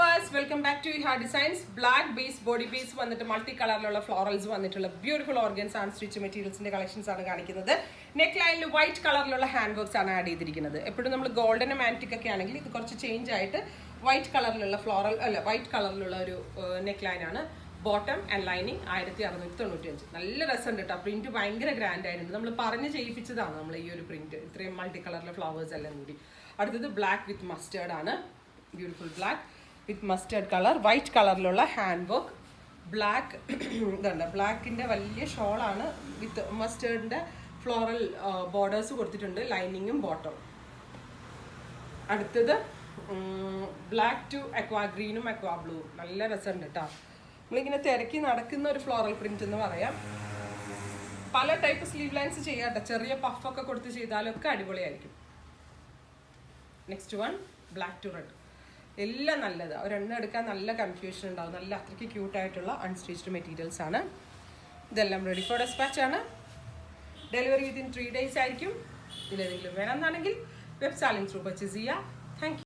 viewers, welcome back to Iha Designs. Black base, body base വന്നിട്ട് multi കളറിലുള്ള florals വന്നിട്ടുള്ള beautiful organzas and stitch മെറ്റീരിയൽസിന്റെ collections ആണ് കാണിക്കുന്നത്. നെക്ക് ലൈനിൽ വൈറ്റ് കളറിലുള്ള ഹാൻഡ് വർക്ക്സ് ആണ് ആഡ് ചെയ്തിരിക്കുന്നത്. എപ്പോഴും നമ്മൾ ഗോൾഡൻ ആന്റിക് ഒക്കെ ആണെങ്കിൽ ഇത് കുറച്ച് ചേഞ്ച് ആയിട്ട് വൈറ്റ് കളറിലുള്ള ഫ്ലോറൽ വൈറ്റ് കളറിലുള്ള ഒരു നെക്ക് ലൈൻ ആണ്. Bottom and lining 1695. നല്ല രസമുണ്ട് കേട്ടോ. പ്രിന്റ് ഭയങ്കര ഗ്രാൻഡ് ആയിരുന്നു. നമ്മൾ പറഞ്ഞ് ചെയ്യിപ്പിച്ചതാണ് നമ്മൾ ഈ ഒരു പ്രിന്റ്. ഇത്രയും മൾട്ടി കളറിലെ ഫ്ലവേഴ്സ് എല്ലാം കൂടി. അടുത്തത് ബ്ലാക്ക് വിത്ത് മസ്റ്റേർഡ് ആണ്. Beautiful black with mustard colour, white കളറിലുള്ള ഹാൻഡ് വർക്ക്, ബ്ലാക്ക് ഇതുണ്ട്. ബ്ലാക്കിൻ്റെ വലിയ ഷോളാണ് വിത്ത് മസ്റ്റേർഡിൻ്റെ ഫ്ലോറൽ ബോർഡേഴ്സ് കൊടുത്തിട്ടുണ്ട്, ലൈനിങ്ങും ബോട്ടം. അടുത്തത് ബ്ലാക്ക് ടു അക്വാ ഗ്രീനും അക്വാ ബ്ലൂവും. നല്ല രസമുണ്ട് കേട്ടോ. നമ്മളിങ്ങനെ തിരക്കി നടക്കുന്ന ഒരു ഫ്ലോറൽ പ്രിന്റ് എന്ന് പറയാം. പല ടൈപ്പ് സ്ലീവ് ലൈൻസ് ചെയ്യാട്ടെ, ചെറിയ പഫൊക്കെ കൊടുത്ത് ചെയ്താലൊക്കെ അടിപൊളിയായിരിക്കും. Next one black to red. എല്ലാം നല്ലത്. ഒരെണ്ണം എടുക്കാൻ നല്ല കൺഫ്യൂഷൻ ഉണ്ടാവും. നല്ല അത്രയ്ക്ക് ക്യൂട്ടായിട്ടുള്ള അൺസ്റ്റിച്ച്ഡ് മെറ്റീരിയൽസ് ആണ്. ഇതെല്ലാം റെഡി ഫോർ ഡെസ്പാച്ച് ആണ്. ഡെലിവറി വിത്തിൻ 3 days ആയിരിക്കും. ഇതിലേതെങ്കിലും വേണമെന്നാണെങ്കിൽ വെബ് സാലിംഗ് ത്രൂ പർച്ചേസ് ചെയ്യുക. Thank you.